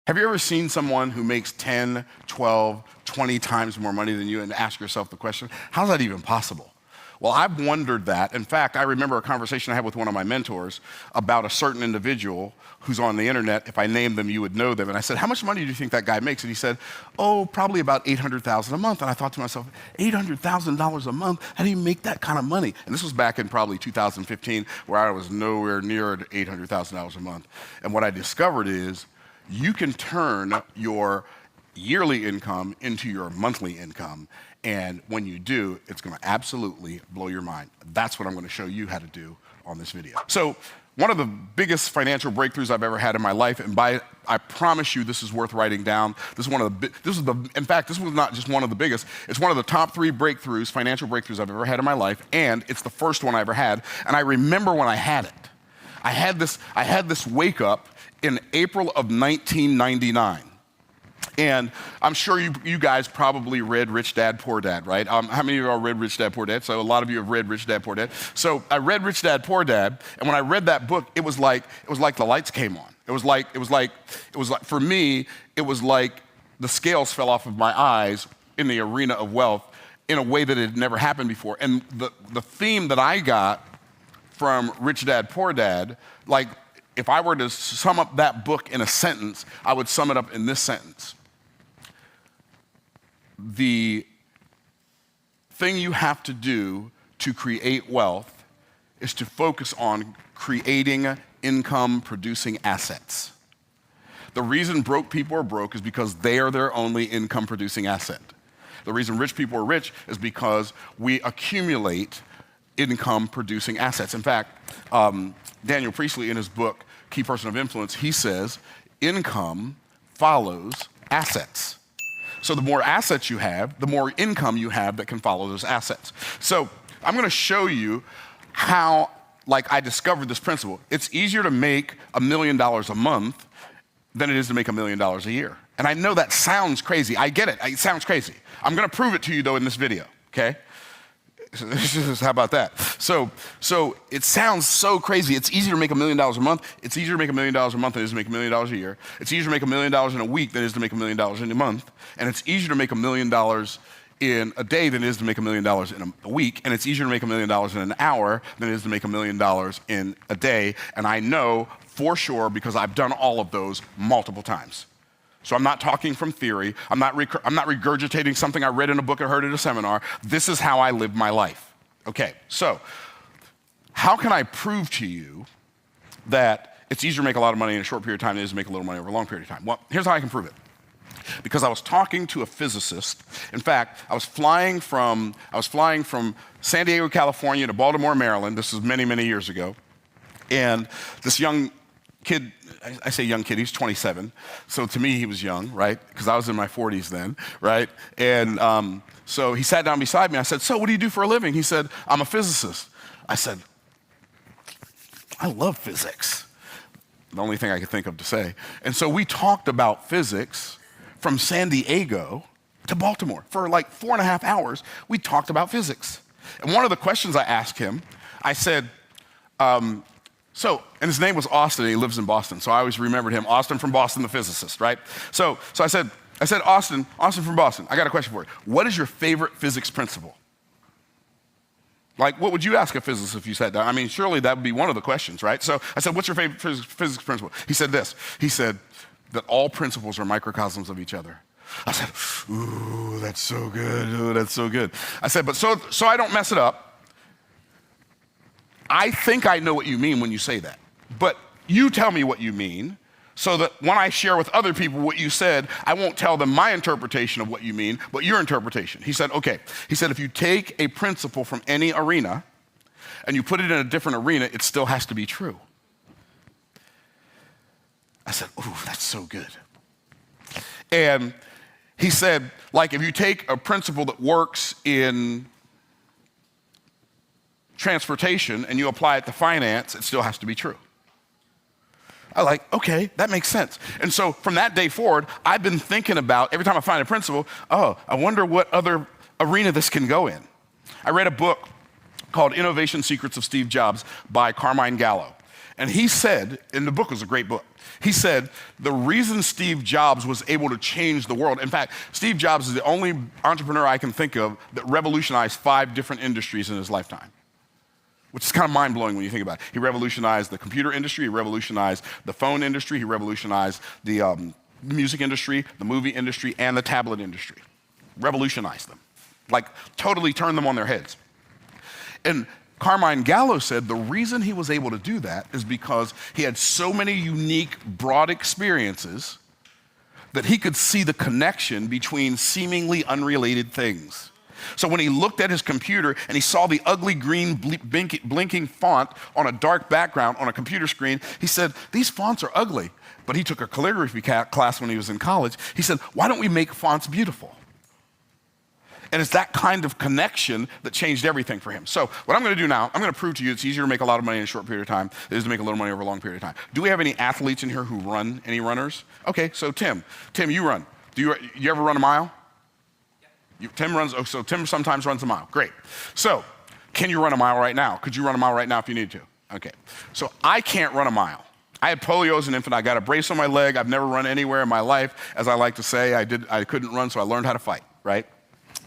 Have you ever seen someone who makes 10, 12, 20 times more money than you and ask yourself the question, how's that even possible? Well, I've wondered that. In fact, I remember a conversation I had with one of my mentors about a certain individual who's on the internet. If I named them, you would know them. And I said, how much money do you think that guy makes? And he said, oh, probably about $800,000 a month. And I thought to myself, $800,000 a month? How do you make that kind of money? And this was back in probably 2015, where I was nowhere near $800,000 a month. And what I discovered is you can turn your yearly income into your monthly income. And when you do, it's gonna absolutely blow your mind. That's what I'm gonna show you how to do on this video. So one of the biggest financial breakthroughs I've ever had in my life, and I promise you this is worth writing down. This was not just one of the biggest, it's one of the top 3 breakthroughs, financial breakthroughs I've ever had in my life, and it's the first one I ever had. And I remember when I had it. I had this wake up in April of 1999. And I'm sure you guys probably read Rich Dad, Poor Dad, right? How many of you all read Rich Dad, Poor Dad? So a lot of you have read Rich Dad, Poor Dad. So I read Rich Dad, Poor Dad, and when I read that book, it was like the lights came on. It was like for me, it was like the scales fell off of my eyes in the arena of wealth in a way that had never happened before. And the theme that I got from Rich Dad, Poor Dad, like if I were to sum up that book in a sentence, I would sum it up in this sentence. The thing you have to do to create wealth is to focus on creating income-producing assets. The reason broke people are broke is because they are their only income-producing asset. The reason rich people are rich is because we accumulate income-producing assets. In fact, Daniel Priestley, in his book, Key Person of Influence, he says, income follows assets. So the more assets you have, the more income you have that can follow those assets. So I'm gonna show you how, I discovered this principle. It's easier to make $1 million a month than it is to make $1 million a year. And I know that sounds crazy. I get it, it sounds crazy. I'm gonna prove it to you though in this video, okay? How about that? So it sounds so crazy. It's easier to make $1 million a month. It's easier to make $1 million a month than it is to make $1 million a year. It's easier to make $1 million in a week than it is to make $1 million in a month. And it's easier to make $1 million in a day than it is to make $1 million in a week. And it's easier to make $1 million in an hour than it is to make $1 million in a day. And I know for sure because I've done all of those multiple times. So I'm not talking from theory. I'm not regurgitating something I read in a book or heard at a seminar. This is how I live my life. Okay, so how can I prove to you that it's easier to make a lot of money in a short period of time than it is to make a little money over a long period of time? Well, here's how I can prove it. Because I was talking to a physicist. In fact, I was flying from San Diego, California to Baltimore, Maryland. This was many, many years ago. And this young kid, I say young kid, he's 27. So to me, he was young, right? Because I was in my 40s then, right? And so he sat down beside me. I said, so what do you do for a living? He said, I'm a physicist. I said, I love physics. The only thing I could think of to say. And so we talked about physics from San Diego to Baltimore. For like 4.5 hours, we talked about physics. And one of the questions I asked him, I said, and his name was Austin, and he lives in Boston, so I always remembered him, Austin from Boston, the physicist, right? So I said, Austin from Boston, I got a question for you. What is your favorite physics principle? Like, what would you ask a physicist if you sat down? I mean, surely that would be one of the questions, right? So I said, what's your favorite physics principle? He said this. He said that all principles are microcosms of each other. I said, ooh, that's so good. Ooh, that's so good. I said, but so I don't mess it up, I think I know what you mean when you say that, but you tell me what you mean so that when I share with other people what you said, I won't tell them my interpretation of what you mean, but your interpretation. He said, okay. He said, if you take a principle from any arena and you put it in a different arena, it still has to be true. I said, ooh, that's so good. And he said, like if you take a principle that works in transportation and you apply it to finance, it still has to be true. I like, okay, that makes sense. And so from that day forward, I've been thinking about, every time I find a principle, oh, I wonder what other arena this can go in. I read a book called Innovation Secrets of Steve Jobs by Carmine Gallo. And he said, and the book was a great book, he said, the reason Steve Jobs was able to change the world, in fact, Steve Jobs is the only entrepreneur I can think of that revolutionized 5 different industries in his lifetime, which is kind of mind-blowing when you think about it. He revolutionized the computer industry, he revolutionized the phone industry, he revolutionized the music industry, the movie industry, and the tablet industry. Revolutionized them, like totally turned them on their heads. And Carmine Gallo said the reason he was able to do that is because he had so many unique, broad experiences that he could see the connection between seemingly unrelated things. So when he looked at his computer and he saw the ugly green blinking font on a dark background on a computer screen, he said, these fonts are ugly. But he took a calligraphy class when he was in college. He said, why don't we make fonts beautiful? And it's that kind of connection that changed everything for him. So what I'm going to do now, I'm going to prove to you it's easier to make a lot of money in a short period of time than it is to make a little money over a long period of time. Do we have any athletes in here who run? Any runners? Okay, so Tim, you run. Do you ever run a mile? Tim runs, so Tim sometimes runs a mile. Great. So can you run a mile right now? Could you run a mile right now if you need to? Okay. So I can't run a mile. I had polio as an infant. I got a brace on my leg. I've never run anywhere in my life. As I like to say, I couldn't run, so I learned how to fight, right?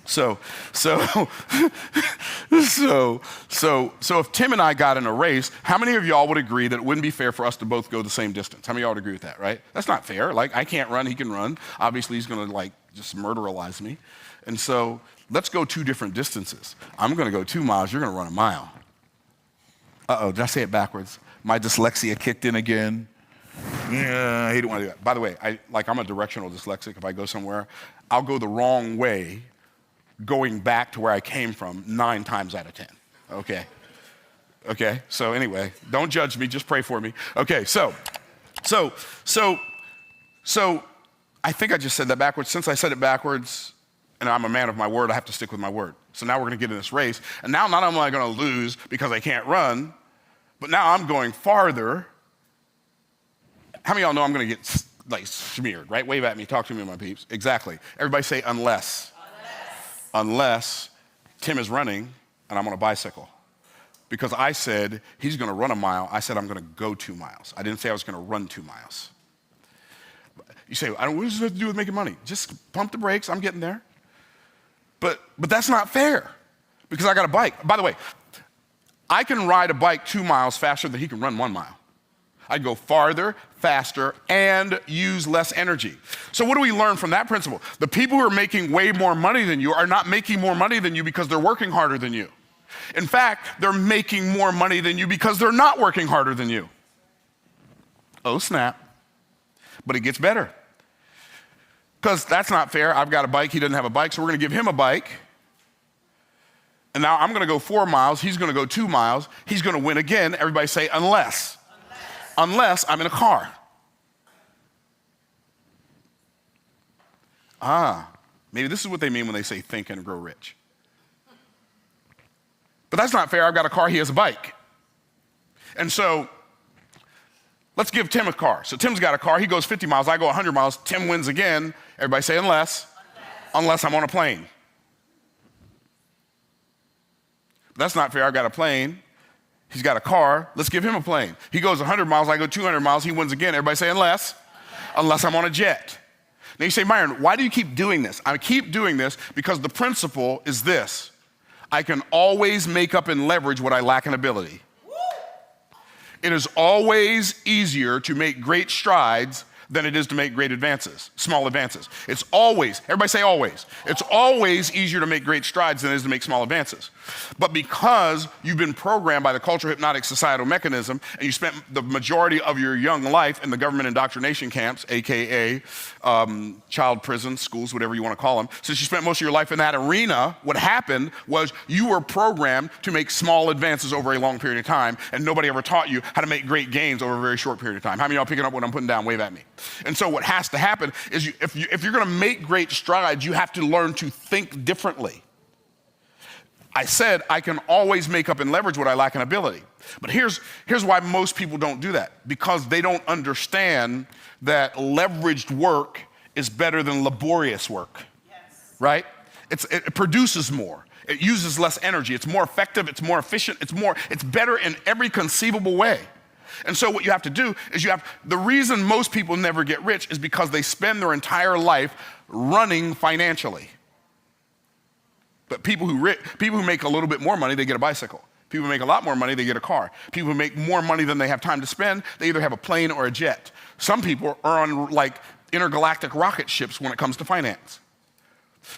So if Tim and I got in a race, how many of y'all would agree that it wouldn't be fair for us to both go the same distance? How many of y'all would agree with that, right? That's not fair. Like, I can't run, he can run. Obviously, he's gonna like just murderalize me. And so let's go 2 different distances. I'm gonna go 2 miles, you're gonna run a mile. Uh-oh, did I say it backwards? My dyslexia kicked in again. Yeah, I didn't want to do that. By the way, I'm a directional dyslexic. If I go somewhere, I'll go the wrong way going back to where I came from 9 times out of 10, okay? So anyway, don't judge me, just pray for me. Okay, so I think I just said that backwards. Since I said it backwards, and I'm a man of my word, I have to stick with my word. So now we're gonna get in this race, and now not only am I gonna lose because I can't run, but now I'm going farther. How many of y'all know I'm gonna get like smeared, right? Wave at me, talk to me, my peeps. Exactly. Everybody say unless. Unless Tim is running and I'm on a bicycle. Because I said he's gonna run a mile, I said I'm gonna go 2 miles. I didn't say I was gonna run 2 miles. You say, what does this have to do with making money? Just pump the brakes, I'm getting there. But that's not fair because I got a bike. By the way, I can ride a bike 2 miles faster than he can run 1 mile. I go farther, faster, and use less energy. So what do we learn from that principle? The people who are making way more money than you are not making more money than you because they're working harder than you. In fact, they're making more money than you because they're not working harder than you. Oh, snap. But it gets better. Because that's not fair. I've got a bike, he doesn't have a bike, so we're gonna give him a bike. And now I'm gonna go 4 miles, he's gonna go 2 miles, he's gonna win again. Everybody say unless. Unless I'm in a car. Maybe this is what they mean when they say think and grow rich. But that's not fair. I've got a car, he has a bike. And so let's give Tim a car. So Tim's got a car, he goes 50 miles, I go 100 miles, Tim wins again. Everybody say unless. Unless I'm on a plane. But that's not fair. I've got a plane. He's got a car, let's give him a plane. He goes 100 miles, I go 200 miles, he wins again. Everybody say unless. Unless I'm on a jet. Now you say, Myron, why do you keep doing this? I keep doing this because the principle is this. I can always make up and leverage what I lack in ability. It is always easier to make great strides than it is to make great advances, small advances. It's always, everybody say always. It's always easier to make great strides than it is to make small advances. But because you've been programmed by the cultural hypnotic societal mechanism and you spent the majority of your young life in the government indoctrination camps, AKA child prisons, schools, whatever you want to call them, since you spent most of your life in that arena, what happened was you were programmed to make small advances over a long period of time, and nobody ever taught you how to make great gains over a very short period of time. How many of y'all picking up what I'm putting down? Wave at me. And so what has to happen is if you're gonna make great strides, you have to learn to think differently. I said I can always make up and leverage what I lack in ability. But here's why most people don't do that. Because they don't understand that leveraged work is better than laborious work, yes. Right? It produces more. It uses less energy. It's more effective. It's more efficient. It's better in every conceivable way. And so what you have to do is the reason most people never get rich is because they spend their entire life running financially. But people who make a little bit more money, they get a bicycle. People who make a lot more money, they get a car. People who make more money than they have time to spend, they either have a plane or a jet. Some people are on like intergalactic rocket ships when it comes to finance.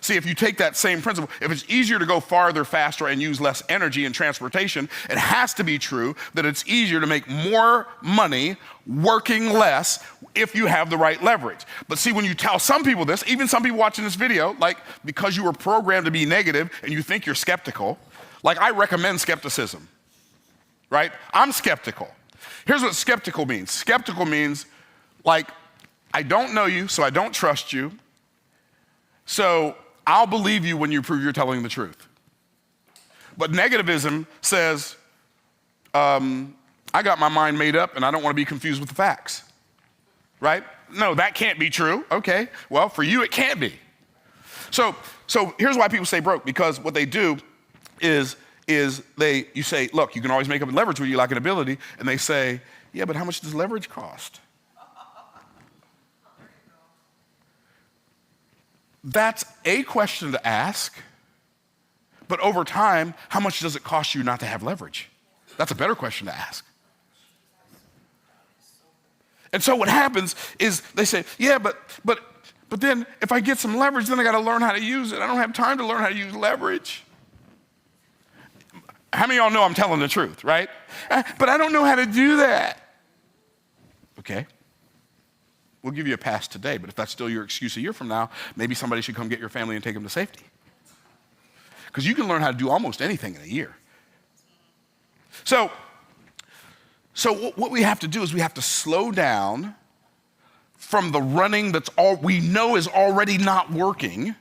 See, if you take that same principle, if it's easier to go farther, faster, and use less energy in transportation, it has to be true that it's easier to make more money working less if you have the right leverage. But see, when you tell some people this, even some people watching this video, like because you were programmed to be negative and you think you're skeptical, like I recommend skepticism, right? I'm skeptical. Here's what skeptical means. Skeptical means like, I don't know you, so I don't trust you. So I'll believe you when you prove you're telling the truth. But negativism says, I got my mind made up and I don't want to be confused with the facts, right? No, that can't be true. Okay, well, for you, it can't be. So here's why people stay broke, because what they do is you say, look, you can always make up leverage when you lack an ability, and they say, yeah, but how much does leverage cost? That's a question to ask, but over time, how much does it cost you not to have leverage? That's a better question to ask. And so what happens is they say, yeah, but then if I get some leverage, then I got to learn how to use it. I don't have time to learn how to use leverage. How many of y'all know I'm telling the truth, right? But I don't know how to do that. Okay. We'll give you a pass today, but if that's still your excuse a year from now, maybe somebody should come get your family and take them to safety. Because you can learn how to do almost anything in a year. So what we have to do is we have to slow down from the running that's all we know is already not working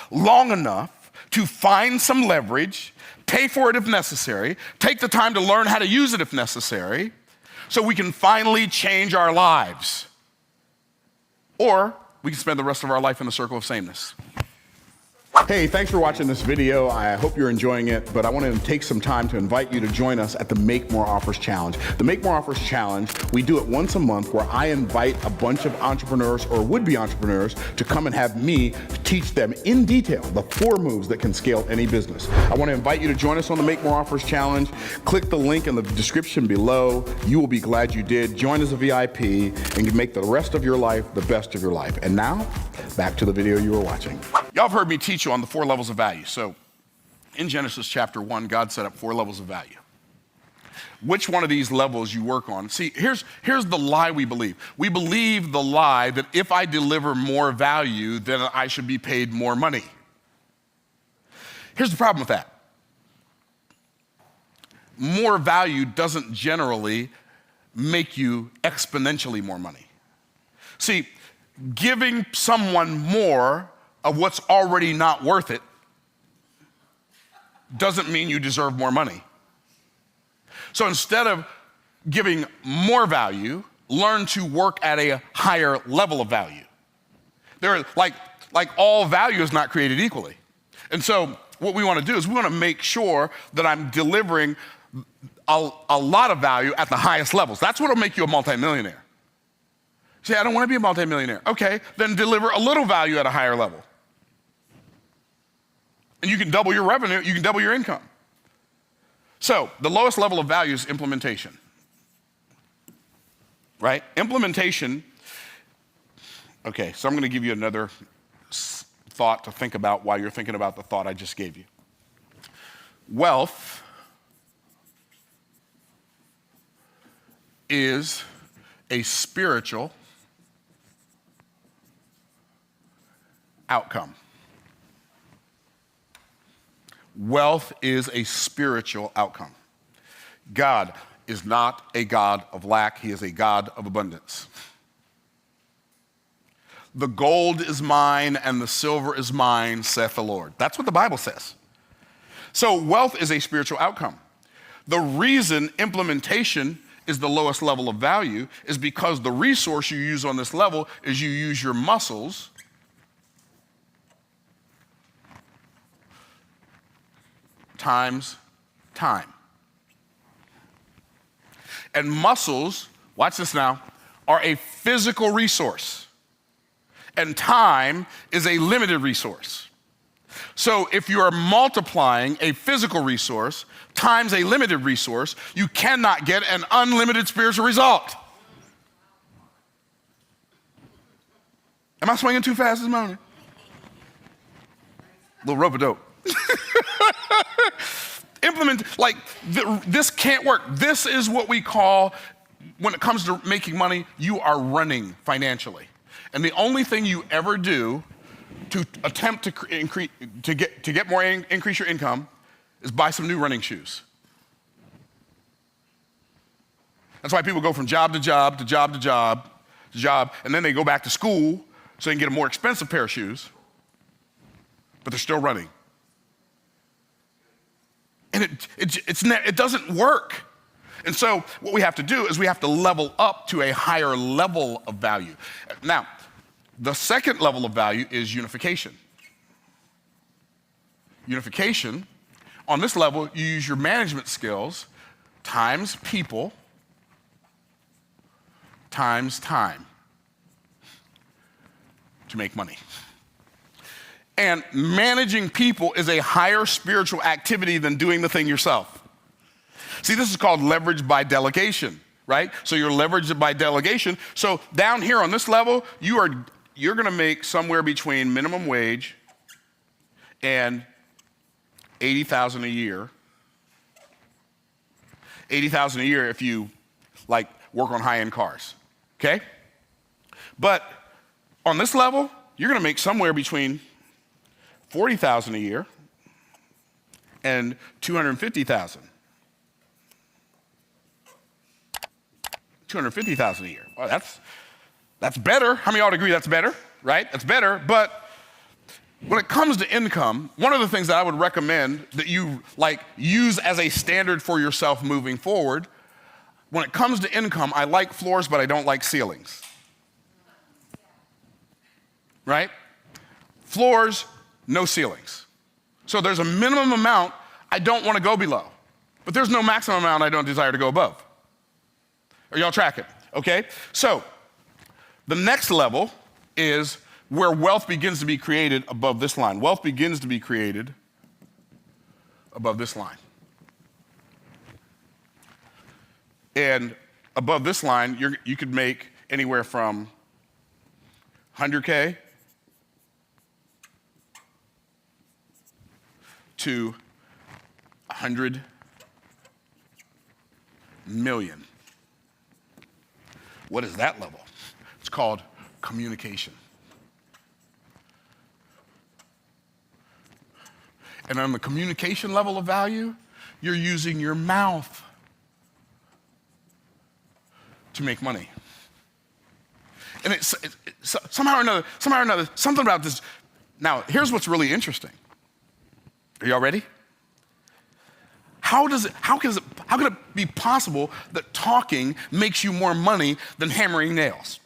long enough to find some leverage, pay for it if necessary, take the time to learn how to use it if necessary, so we can finally change our lives. Or we can spend the rest of our life in the circle of sameness. Hey, thanks for watching this video. I hope you're enjoying it, but I want to take some time to invite you to join us at the Make More Offers Challenge. The Make More Offers Challenge, we do it once a month where I invite a bunch of entrepreneurs or would-be entrepreneurs to come and have me teach them in detail the 4 moves that can scale any business. I want to invite you to join us on the Make More Offers Challenge. Click the link in the description below. You will be glad you did. Join as a VIP and make the rest of your life the best of your life. And now, back to the video you were watching. Y'all have heard me teach you on the 4 levels of value. So in Genesis chapter 1, God set up 4 levels of value. Which one of these levels you work on? See, here's the lie we believe. We believe the lie that if I deliver more value, then I should be paid more money. Here's the problem with that. More value doesn't generally make you exponentially more money. See, giving someone more of what's already not worth it doesn't mean you deserve more money. So instead of giving more value, learn to work at a higher level of value. Like all value is not created equally. And so what we want to do is we want to make sure that I'm delivering a lot of value at the highest levels. That's what will make you a multimillionaire. Say, I don't want to be a multimillionaire. Okay, then deliver a little value at a higher level. And you can double your revenue, you can double your income. So the lowest level of value is implementation, right? Implementation, okay, so I'm going to give you another thought to think about while you're thinking about the thought I just gave you. Wealth is a spiritual outcome. Wealth is a spiritual outcome. God is not a God of lack. He is a God of abundance. The gold is mine and the silver is mine, saith the Lord. That's what the Bible says. So wealth is a spiritual outcome. The reason implementation is the lowest level of value is because the resource you use on this level is you use your muscles times time. And muscles, watch this now, are a physical resource. And time is a limited resource. So if you are multiplying a physical resource times a limited resource, you cannot get an unlimited spiritual result. Am I swinging too fast this morning? Little rope-a-dope. This can't work. This is what we call, when it comes to making money, you are running financially. And the only thing you ever do to attempt to increase your income is buy some new running shoes. That's why people go from job to job to job to job to job, and then they go back to school so they can get a more expensive pair of shoes, but they're still running. And it doesn't work. And so what we have to do is we have to level up to a higher level of value. Now, the second level of value is unification. Unification, on this level, you use your management skills times people times time to make money. And managing people is a higher spiritual activity than doing the thing yourself. See, this is called leverage by delegation, right? So you're leveraged by delegation. So down here on this level, you're gonna make somewhere between minimum wage and $80,000 a year. $80,000 a year if you work on high-end cars, okay? But on this level, you're gonna make somewhere between $40,000 a year and $250,000. $250,000 a year. Well, that's better. How many of y'all agree that's better, right? That's better, but when it comes to income, one of the things that I would recommend that you use as a standard for yourself moving forward, when it comes to income, I like floors, but I don't like ceilings. Right? Floors, no ceilings. So there's a minimum amount I don't want to go below, but there's no maximum amount I don't desire to go above. Are y'all tracking? Okay? So the next level is where wealth begins to be created above this line. Wealth begins to be created above this line. And above this line, you could make anywhere from 100K to 100 million. What is that level? It's called communication. And on the communication level of value, you're using your mouth to make money. And it's somehow or another, something about this. Now, here's what's really interesting. Are y'all ready? How can it be possible that talking makes you more money than hammering nails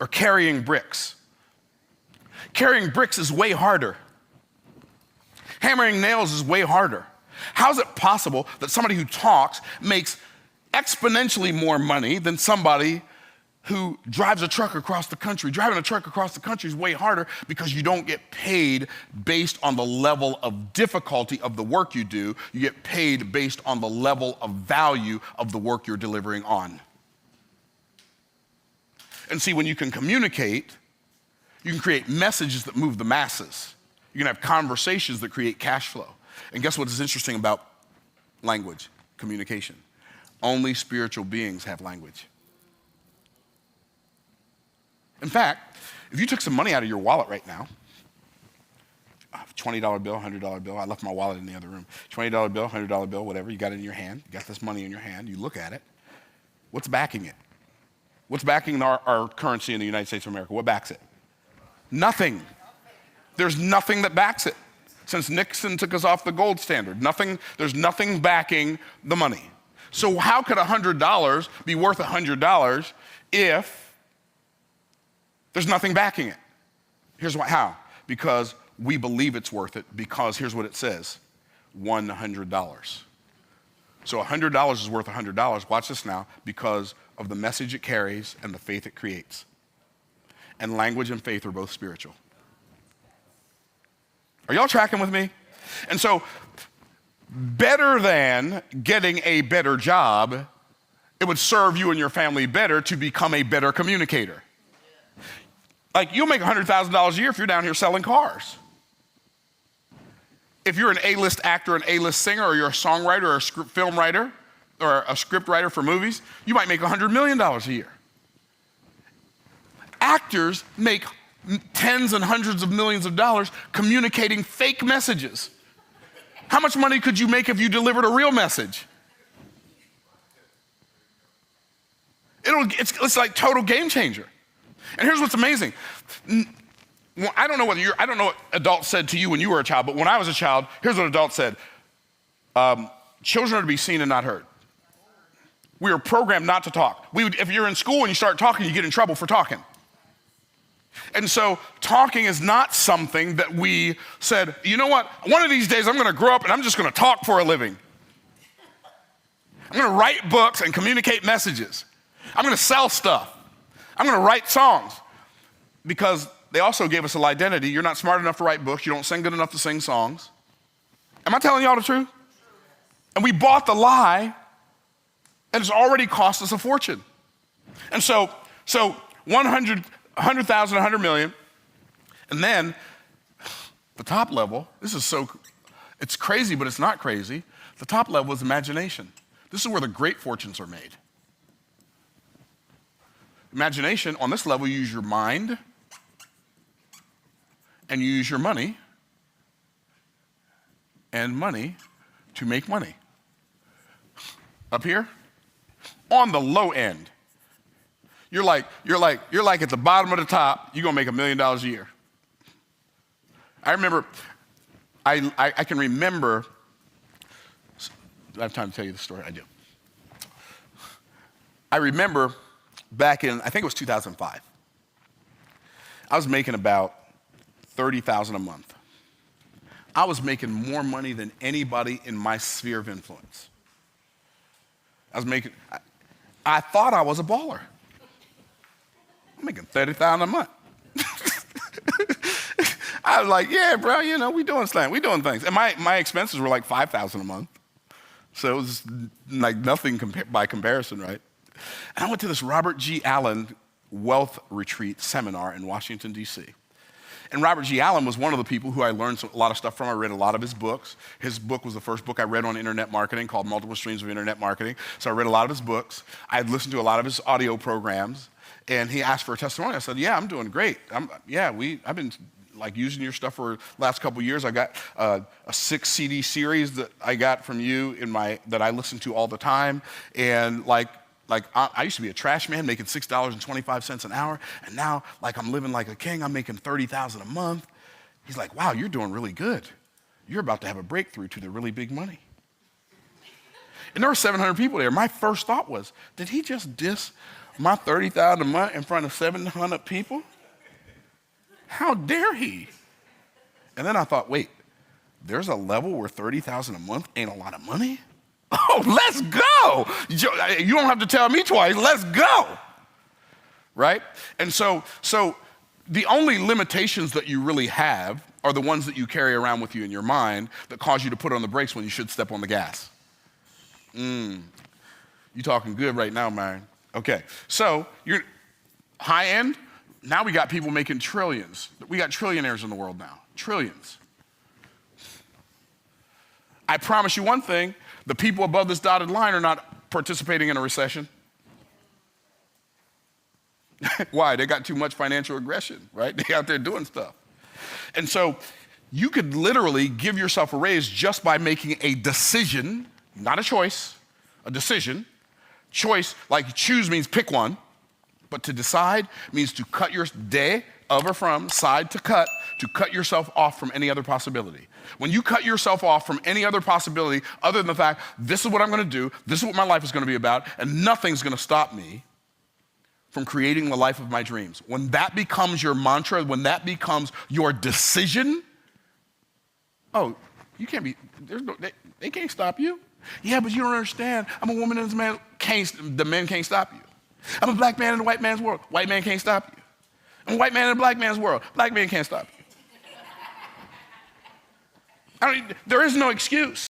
or carrying bricks? Carrying bricks is way harder. Hammering nails is way harder. How is it possible that somebody who talks makes exponentially more money than somebody who drives a truck across the country? Driving a truck across the country is way harder because you don't get paid based on the level of difficulty of the work you do. You get paid based on the level of value of the work you're delivering on. And see, when you can communicate, you can create messages that move the masses. You can have conversations that create cash flow. And guess what is interesting about language, communication? Only spiritual beings have language. In fact, if you took some money out of your wallet right now, $20 bill, $100 bill, I left my wallet in the other room, $20 bill, $100 bill, whatever, you got it in your hand, you got this money in your hand, you look at it, what's backing it? What's backing our currency in the United States of America? What backs it? Nothing. There's nothing that backs it. Since Nixon took us off the gold standard, there's nothing backing the money. So how could $100 be worth $100 if there's nothing backing it? Here's how. Because we believe it's worth it, because here's what it says, $100. So $100 is worth $100. Watch this now, because of the message it carries and the faith it creates. And language and faith are both spiritual. Are y'all tracking with me? And so, better than getting a better job, it would serve you and your family better to become a better communicator. Like, you'll make $100,000 a year if you're down here selling cars. If you're an A-list actor, an A-list singer, or you're a songwriter or a film writer or a script writer for movies, you might make $100 million a year. Actors make tens and hundreds of millions of dollars communicating fake messages. How much money could you make if you delivered a real message? It's like total game changer. And here's what's amazing. I don't know what adults said to you when you were a child, but when I was a child, here's what adults said. Children are to be seen and not heard. We are programmed not to talk. If you're in school and you start talking, you get in trouble for talking. And so talking is not something that we said, you know what, one of these days I'm gonna grow up and I'm just gonna talk for a living. I'm gonna write books and communicate messages. I'm gonna sell stuff. I'm gonna write songs. Because they also gave us a identity. You're not smart enough to write books. You don't sing good enough to sing songs. Am I telling y'all the truth? And we bought the lie, and it's already cost us a fortune. And so 100,000, 100 million, and then the top level, it's crazy, but it's not crazy. The top level is imagination. This is where the great fortunes are made. Imagination, on this level, you use your mind and you use your money and money to make money. Up here, on the low end, you're like at the bottom of the top, you're gonna make $1 million a year. I remember, I can remember, do I have time to tell you the story? I do. I remember back in, I think it was 2005, I was making about $30,000 a month. I was making more money than anybody in my sphere of influence. I thought I was a baller. I'm making $30,000 a month. I was like, yeah, bro, we doing things. And my expenses were like $5,000 a month. So it was like nothing by comparison, right? And I went to this Robert G. Allen wealth retreat seminar in Washington, D.C. And Robert G. Allen was one of the people who I learned a lot of stuff from. I read a lot of his books. His book was the first book I read on internet marketing, called Multiple Streams of Internet Marketing. So I read a lot of his books. I had listened to a lot of his audio programs. And he asked for a testimony. I said, yeah, I'm doing great. I've been using your stuff for the last couple of years. I got a 6 CD series that I got from you that I listen to all the time. And I used to be a trash man making $6.25 an hour, and now I'm living like a king. I'm making $30,000 a month. He's like, wow, you're doing really good. You're about to have a breakthrough to the really big money. And there were 700 people there. My first thought was, did he just diss my $30,000 a month in front of 700 people? How dare he? And then I thought, wait, there's a level where $30,000 a month ain't a lot of money? Oh, let's go. You don't have to tell me twice. Let's go. Right? And so the only limitations that you really have are the ones that you carry around with you in your mind that cause you to put on the brakes when you should step on the gas. You talking good right now, Myron. Okay, so you're high end. Now we got people making trillions. We got trillionaires in the world now. Trillions. I promise you one thing. The people above this dotted line are not participating in a recession. Why? They got too much financial aggression, right? They out there doing stuff. And so you could literally give yourself a raise just by making a decision, not a choice, a decision. Choice, like choose means pick one, but to decide means to cut your day of or from, side to cut yourself off from any other possibility. When you cut yourself off from any other possibility other than the fact, this is what I'm gonna do, this is what my life is gonna be about, and nothing's gonna stop me from creating the life of my dreams. When that becomes your mantra, when that becomes your decision, you can't be, they can't stop you. Yeah, but you don't understand. I'm a woman and a man. The men can't stop you. I'm a black man in a white man's world. White man can't stop you. I'm a white man in a black man's world. Black man can't stop you. There is no excuse.